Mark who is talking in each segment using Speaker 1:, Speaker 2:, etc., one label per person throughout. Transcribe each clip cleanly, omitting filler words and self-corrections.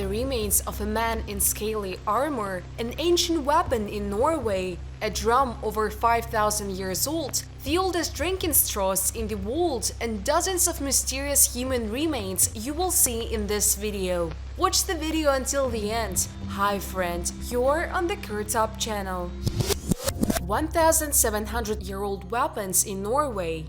Speaker 1: the remains of a man in scaly armor, an ancient weapon in Norway, a drum over 5,000 years old, the oldest drinking straws in the world, and dozens of mysterious human remains you will see in this video. Watch the video until the end. Hi friend, you're on the KirTop channel. 1,700-year-old weapons in Norway.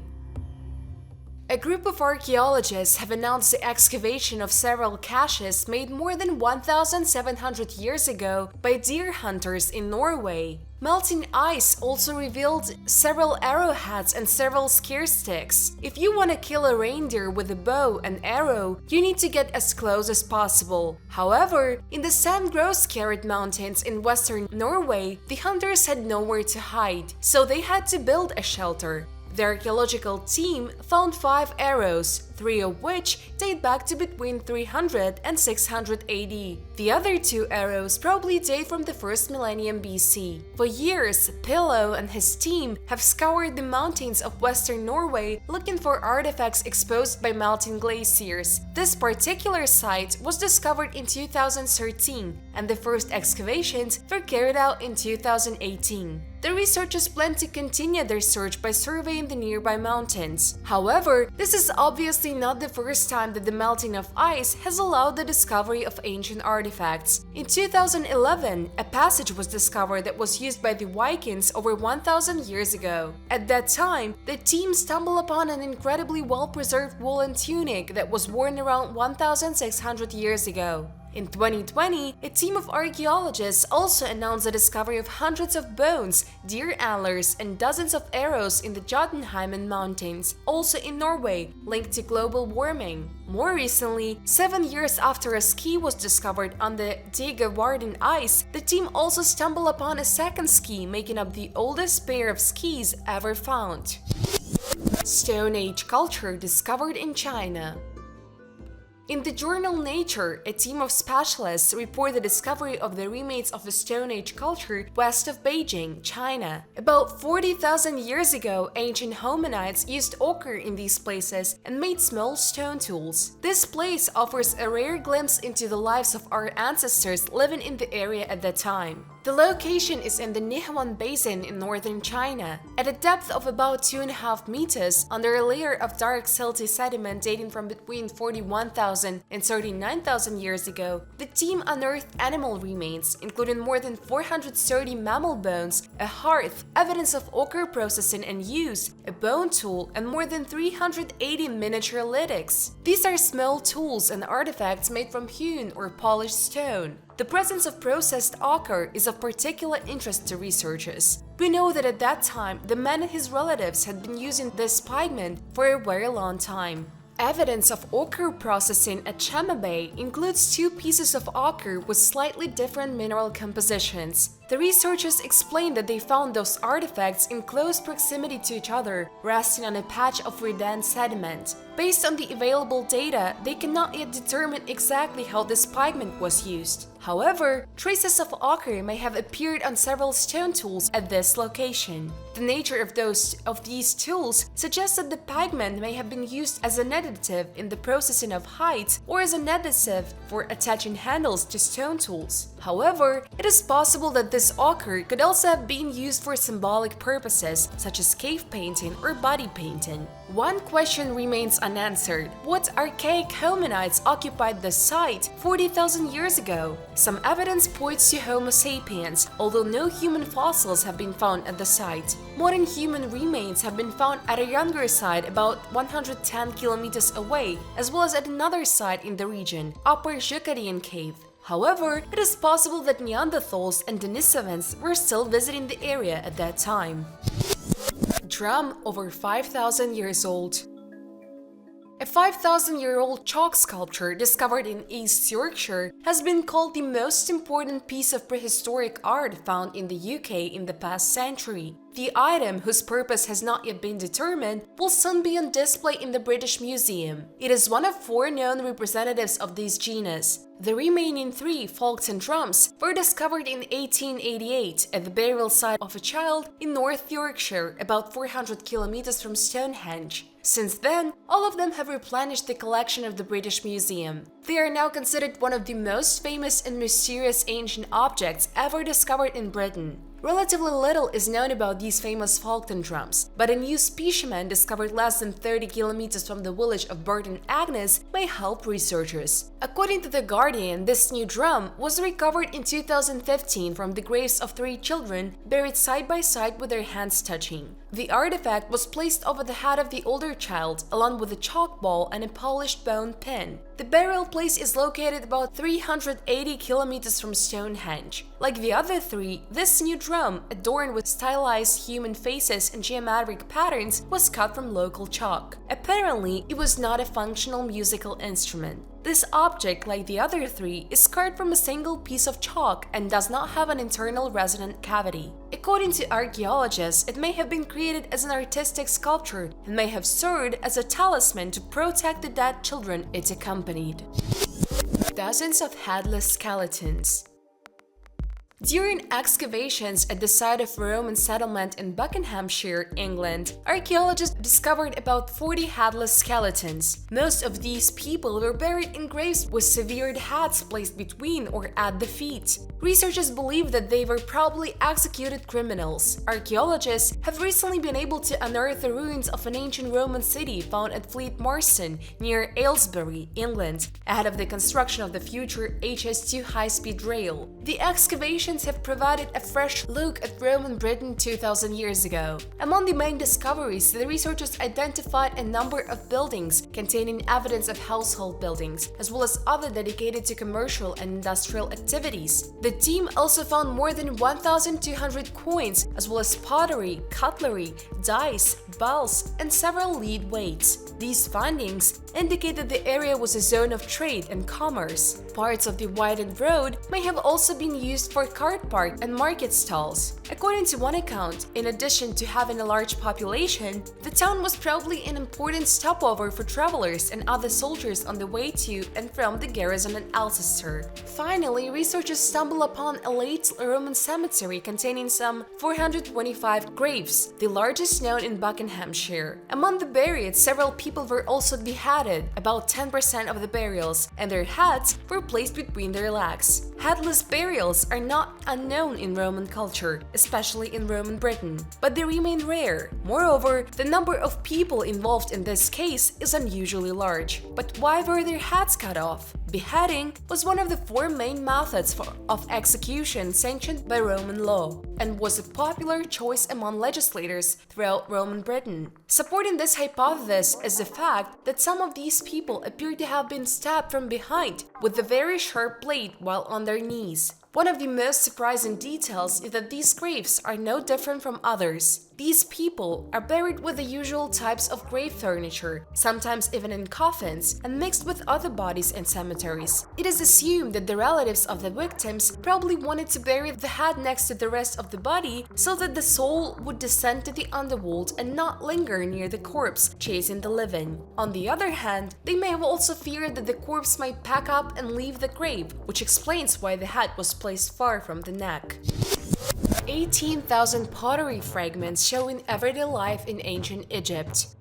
Speaker 1: A group of archaeologists have announced the excavation of several caches made more than 1,700 years ago by deer hunters in Norway. Melting ice also revealed several arrowheads and several spear sticks. If you want to kill a reindeer with a bow and arrow, you need to get as close as possible. However, in the sand-grown mountains in western Norway, the hunters had nowhere to hide, so they had to build a shelter. The archaeological team found 5 arrows, 3 of which date back to between 300 and 600 AD. The other 2 arrows probably date from the 1st millennium BC. For years, Pillow and his team have scoured the mountains of western Norway looking for artifacts exposed by melting glaciers. This particular site was discovered in 2013, and the first excavations were carried out in 2018. The researchers plan to continue their search by surveying the nearby mountains. However, this is obviously not the first time that the melting of ice has allowed the discovery of ancient artifacts. In 2011, a passage was discovered that was used by the Vikings over 1,000 years ago. At that time, the team stumbled upon an incredibly well-preserved woolen tunic that was worn around 1,600 years ago. In 2020, a team of archaeologists also announced the discovery of hundreds of bones, deer antlers, and dozens of arrows in the Jotunheimen Mountains, also in Norway, linked to global warming. More recently, 7 years after a ski was discovered on the Digerwarden ice, the team also stumbled upon a second ski making up the oldest pair of skis ever found. Stone Age culture discovered in China. In the journal Nature, a team of specialists report the discovery of the remains of a Stone Age culture west of Beijing, China. About 40,000 years ago, ancient hominids used ochre in these places and made small stone tools. This place offers a rare glimpse into the lives of our ancestors living in the area at that time. The location is in the Nihuan Basin in northern China. At a depth of about 2.5 meters, under a layer of dark silty sediment dating from between 41,000 and 39,000 years ago, the team unearthed animal remains, including more than 430 mammal bones, a hearth, evidence of ochre processing and use, a bone tool, and more than 380 miniature lytics. These are small tools and artifacts made from hewn or polished stone. The presence of processed ochre is of particular interest to researchers. We know that at that time, the man and his relatives had been using this pigment for a very long time. Evidence of ochre processing at Bay includes 2 pieces of ochre with slightly different mineral compositions. The researchers explained that they found those artifacts in close proximity to each other, resting on a patch of reddened sediment. Based on the available data, they cannot yet determine exactly how this pigment was used. However, traces of ochre may have appeared on several stone tools at this location. The nature of these tools suggests that the pigment may have been used as an additive in the processing of hides or as an adhesive for attaching handles to stone tools. However, it is possible that this ochre could also have been used for symbolic purposes, such as cave painting or body painting. One question remains unanswered. What archaic hominids occupied the site 40,000 years ago? Some evidence points to Homo sapiens, although no human fossils have been found at the site. Modern human remains have been found at a younger site about 110 kilometers away, as well as at another site in the region, Upper Jukadian Cave. However, it is possible that Neanderthals and Denisovans were still visiting the area at that time. Drum over 5,000 years old. A 5,000-year-old chalk sculpture discovered in East Yorkshire has been called the most important piece of prehistoric art found in the UK in the past century. The item, whose purpose has not yet been determined, will soon be on display in the British Museum. It is one of 4 known representatives of this genus. The remaining 3 Folkestone drums were discovered in 1888 at the burial site of a child in North Yorkshire, about 400 kilometers from Stonehenge. Since then, all of them have replenished the collection of the British Museum. They are now considered one of the most famous and mysterious ancient objects ever discovered in Britain. Relatively little is known about these famous Falkland drums, but a new specimen discovered less than 30 kilometers from the village of Burton Agnes may help researchers. According to The Guardian, this new drum was recovered in 2015 from the graves of 3 children buried side by side with their hands touching. The artifact was placed over the head of the older child, along with a chalk ball and a polished bone pin. The burial place is located about 380 kilometers from Stonehenge. Like the other 3, this new drum, adorned with stylized human faces and geometric patterns, was cut from local chalk. Apparently, it was not a functional musical instrument. This object, like the other 3, is carved from a single piece of chalk and does not have an internal resonant cavity. According to archaeologists, it may have been created as an artistic sculpture and may have served as a talisman to protect the dead children it accompanied. Dozens of headless skeletons. During excavations at the site of a Roman settlement in Buckinghamshire, England, archaeologists discovered about 40 headless skeletons. Most of these people were buried in graves with severed heads placed between or at the feet. Researchers believe that they were probably executed criminals. Archaeologists have recently been able to unearth the ruins of an ancient Roman city found at Fleet Marston near Aylesbury, England, ahead of the construction of the future HS2 high-speed rail. The excavation have provided a fresh look at Roman Britain 2000 years ago. Among the main discoveries, the researchers identified a number of buildings containing evidence of household buildings, as well as other dedicated to commercial and industrial activities. The team also found more than 1,200 coins, as well as pottery, cutlery, dice, bells, and several lead weights. These findings indicate that the area was a zone of trade and commerce. Parts of the widened road may have also been used for car park and market stalls. According to one account, in addition to having a large population, the town was probably an important stopover for travelers and other soldiers on the way to and from the garrison at Alcester. Finally, researchers stumble upon a late Roman cemetery containing some 425 graves, the largest known in Buckinghamshire. Among the buried, several people were also beheaded, about 10% of the burials, and their heads were placed between their legs. Headless burials are not unknown in Roman culture, especially in Roman Britain, but they remain rare. Moreover, the number of people involved in this case is unusually large. But why were their heads cut off? Beheading was one of the 4 main methods of execution sanctioned by Roman law, and was a popular choice among legislators throughout Roman Britain. Supporting this hypothesis is the fact that some of these people appear to have been stabbed from behind with a very sharp blade while on their knees. One of the most surprising details is that these graves are no different from others. These people are buried with the usual types of grave furniture, sometimes even in coffins, and mixed with other bodies in cemeteries. It is assumed that the relatives of the victims probably wanted to bury the head next to the rest of the body so that the soul would descend to the underworld and not linger near the corpse, chasing the living. On the other hand, they may have also feared that the corpse might pack up and leave the grave, which explains why the head was placed far from the neck. 18,000 pottery fragments showing everyday life in ancient Egypt.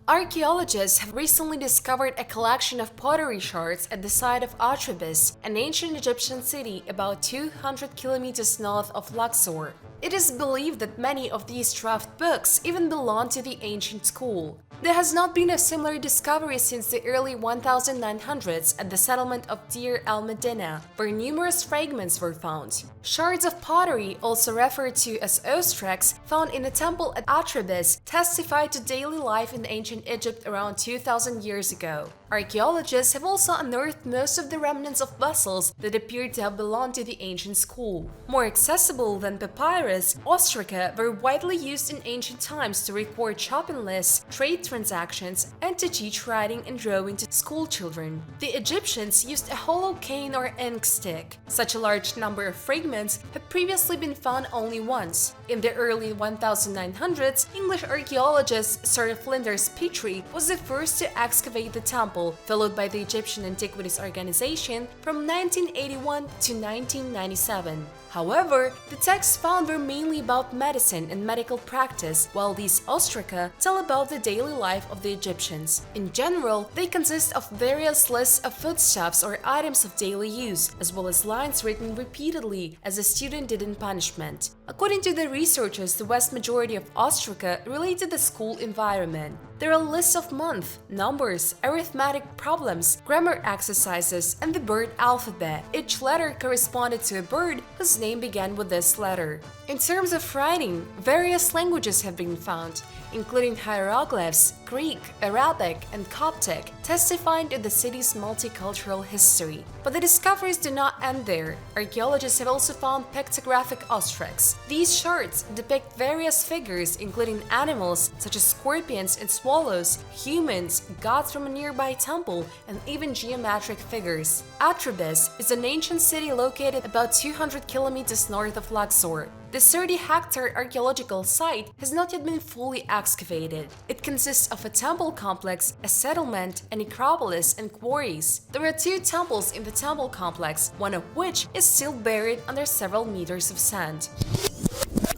Speaker 1: Archaeologists have recently discovered a collection of pottery shards at the site of Atribis, an ancient Egyptian city about 200 kilometers north of Luxor. It is believed that many of these draft books even belong to the ancient school. There has not been a similar discovery since the early 1900s at the settlement of Deir el-Medina, where numerous fragments were found. Shards of pottery, also referred to as ostraks, found in a temple at Atribis, testify to daily life in ancient Egypt around 2000 years ago. Archaeologists have also unearthed most of the remnants of vessels that appear to have belonged to the ancient school. More accessible than papyrus, ostraca were widely used in ancient times to record shopping lists, trade transactions, and to teach writing and drawing to school children. The Egyptians used a hollow cane or ink stick. Such a large number of fragments have previously been found only once. In the early 1900s, English archaeologist Sir Flinders Petrie was the first to excavate the temple, followed by the Egyptian Antiquities Organization from 1981 to 1997. However, the texts found were mainly about medicine and medical practice, while these ostraca tell about the daily life of the Egyptians. In general, they consist of various lists of foodstuffs or items of daily use, as well as lines written repeatedly as a student did in punishment. According to the researchers, the vast majority of ostraca relate to the school environment. There are lists of month, numbers, arithmetic problems, grammar exercises, and the bird alphabet. Each letter corresponded to a bird whose name began with this letter. In terms of writing, various languages have been found, including hieroglyphs, Greek, Arabic, and Coptic, testifying to the city's multicultural history. But the discoveries do not end there. Archaeologists have also found pictographic ostracs. These charts depict various figures, including animals such as scorpions and swallows, humans, gods from a nearby temple, and even geometric figures. Atribis is an ancient city located about 200 kilometers north of Luxor. The 30-hectare archaeological site has not yet been fully excavated. It consists of a temple complex, a settlement, a necropolis, and quarries. There are 2 temples in the temple complex, one of which is still buried under several meters of sand.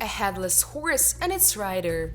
Speaker 1: A headless horse and its rider.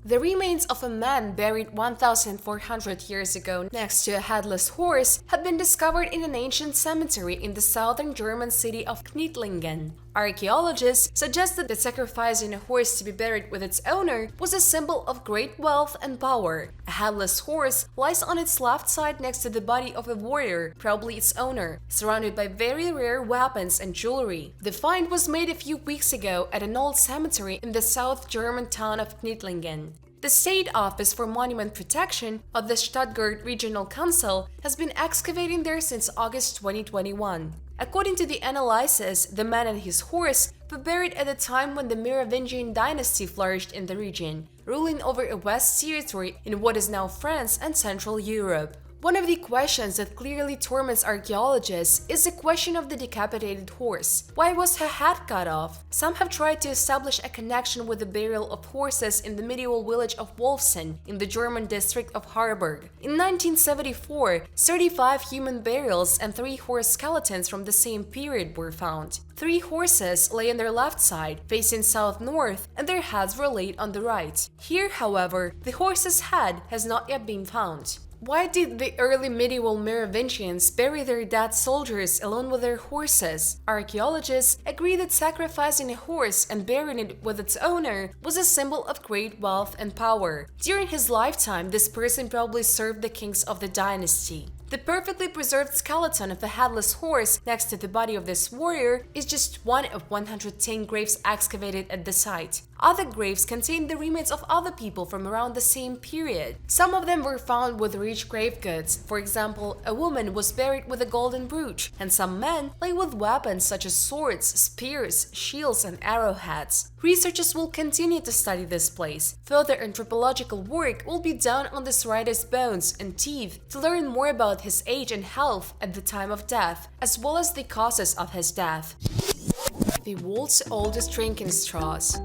Speaker 1: The remains of a man buried 1,400 years ago next to a headless horse have been discovered in an ancient cemetery in the southern German city of Knittlingen. Archaeologists suggest that the sacrificing a horse to be buried with its owner was a symbol of great wealth and power. A headless horse lies on its left side next to the body of a warrior, probably its owner, surrounded by very rare weapons and jewelry. The find was made a few weeks ago at an old cemetery in the South German town of Knittlingen. The State Office for Monument Protection of the Stuttgart Regional Council has been excavating there since August 2021. According to the analysis, the man and his horse were buried at a time when the Merovingian dynasty flourished in the region, ruling over a vast territory in what is now France and Central Europe. One of the questions that clearly torments archaeologists is the question of the decapitated horse. Why was her head cut off? Some have tried to establish a connection with the burial of horses in the medieval village of Wolfsen in the German district of Harburg. In 1974, 35 human burials and 3 horse skeletons from the same period were found. 3 horses lay on their left side, facing south-north, and their heads were laid on the right. Here, however, the horse's head has not yet been found. Why did the early medieval Merovingians bury their dead soldiers along with their horses? Archaeologists agree that sacrificing a horse and burying it with its owner was a symbol of great wealth and power. During his lifetime, this person probably served the kings of the dynasty. The perfectly preserved skeleton of a headless horse next to the body of this warrior is just one of 110 graves excavated at the site. Other graves contain the remains of other people from around the same period. Some of them were found with rich grave goods. For example, a woman was buried with a golden brooch, and some men lay with weapons such as swords, spears, shields, and arrowheads. Researchers will continue to study this place. Further anthropological work will be done on this rider's bones and teeth to learn more about his age and health at the time of death, as well as the causes of his death. The world's oldest drinking straws.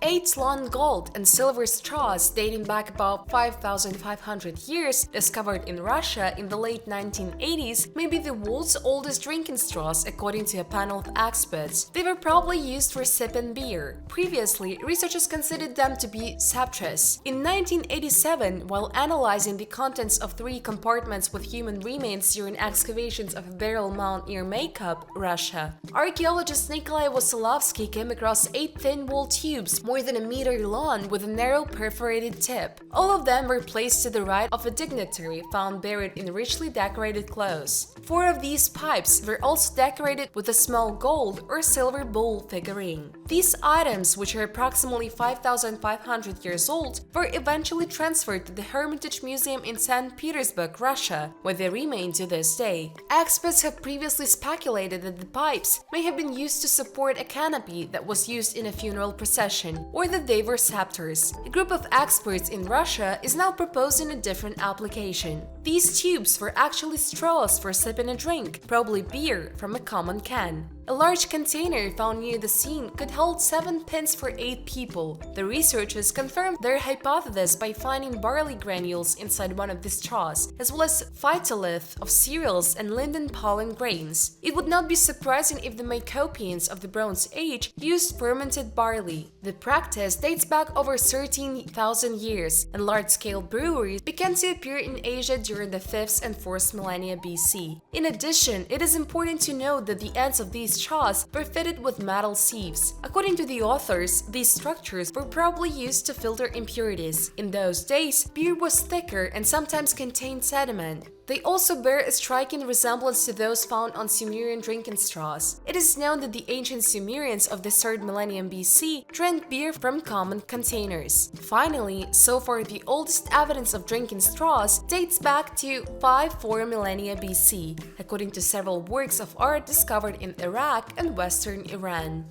Speaker 1: 8 long gold and silver straws dating back about 5,500 years, discovered in Russia in the late 1980s, may be the world's oldest drinking straws according to a panel of experts. They were probably used for sipping beer. Previously, researchers considered them to be sceptres. In 1987, while analyzing the contents of 3 compartments with human remains during excavations of a burial mound near Makeup, Russia, archaeologist Nikolai Wasilovsky came across 8 thin wool tubes more than a meter long with a narrow perforated tip. All of them were placed to the right of a dignitary found buried in richly decorated clothes. 4 of these pipes were also decorated with a small gold or silver bull figurine. These items, which are approximately 5,500 years old, were eventually transferred to the Hermitage Museum in St. Petersburg, Russia, where they remain to this day. Experts have previously speculated that the pipes may have been used to support a canopy that was used in a funeral procession, or that they were scepters. A group of experts in Russia is now proposing a different application. These tubes were actually straws for sipping a drink, probably beer from a common can. A large container found near the scene could hold 7 pins for 8 people. The researchers confirmed their hypothesis by finding barley granules inside one of the straws, as well as phytolith of cereals and linden pollen grains. It would not be surprising if the Mycopians of the Bronze Age used fermented barley. The practice dates back over 13,000 years, and large-scale breweries began to appear in Asia during the 5th and 4th millennia BC. In addition, it is important to note that the ends of these straws were fitted with metal sieves. According to the authors, these structures were probably used to filter impurities. In those days, beer was thicker and sometimes contained sediment. They also bear a striking resemblance to those found on Sumerian drinking straws. It is known that the ancient Sumerians of the 3rd millennium BC drank beer from common containers. Finally, so far the oldest evidence of drinking straws dates back to 5-4 millennia BC, according to several works of art discovered in Iraq and western Iran.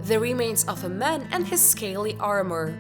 Speaker 1: The remains of a man and his scaly armor.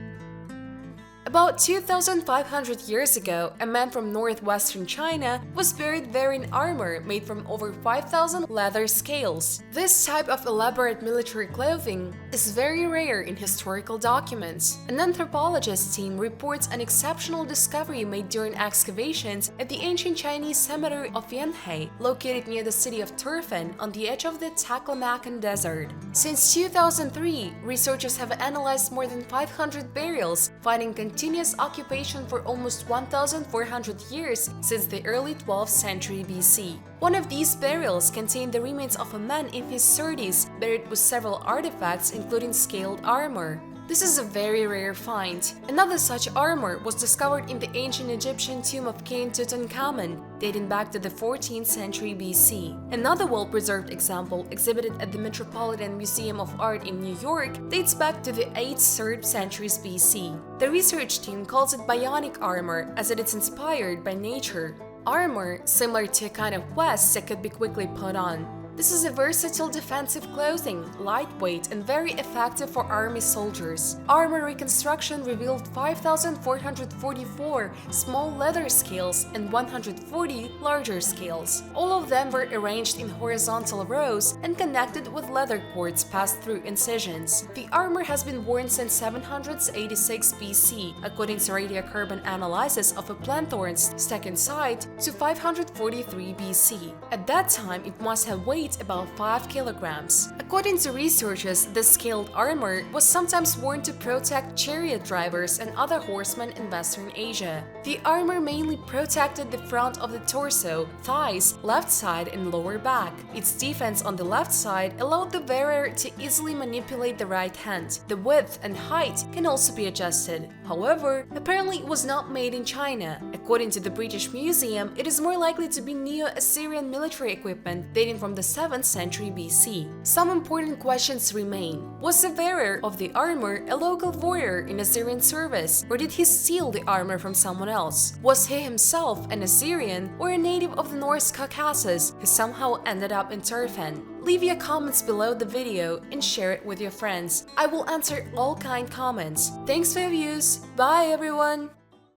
Speaker 1: About 2,500 years ago, a man from northwestern China was buried wearing armor made from over 5,000 leather scales. This type of elaborate military clothing is very rare in historical documents. An anthropologist team reports an exceptional discovery made during excavations at the ancient Chinese cemetery of Yanhai, located near the city of Turfan on the edge of the Taklamakan Desert. Since 2003, researchers have analyzed more than 500 burials, finding continuous occupation for almost 1,400 years since the early 12th century BC. One of these burials contained the remains of a man in his 30s, buried with several artifacts including scaled armor. This is a very rare find. Another such armor was discovered in the ancient Egyptian tomb of King Tutankhamun, dating back to the 14th century BC. Another well-preserved example, exhibited at the Metropolitan Museum of Art in New York, dates back to the 8th-3rd centuries BC. The research team calls it bionic armor, as it is inspired by nature. Armor, similar to a kind of vest that could be quickly put on. This is a versatile defensive clothing, lightweight and very effective for army soldiers. Armor reconstruction revealed 5,444 small leather scales and 140 larger scales. All of them were arranged in horizontal rows and connected with leather cords passed through incisions. The armor has been worn since 786 BC, according to radiocarbon analysis of a planthorn's second site, to 543 BC. At that time, it must have weighed about 5 kilograms. According to researchers, the scaled armor was sometimes worn to protect chariot drivers and other horsemen in Western Asia. The armor mainly protected the front of the torso, thighs, left side, and lower back. Its defense on the left side allowed the wearer to easily manipulate the right hand. The width and height can also be adjusted. However, apparently it was not made in China. According to the British Museum, it is more likely to be Neo-Assyrian military equipment dating from the 7th century BC. Some important questions remain. Was the wearer of the armor a local warrior in Assyrian service, or did he steal the armor from someone else? Was he himself an Assyrian or a native of the North Caucasus who somehow ended up in Turfan? Leave your comments below the video and share it with your friends. I will answer all kind comments. Thanks for your views. Bye everyone!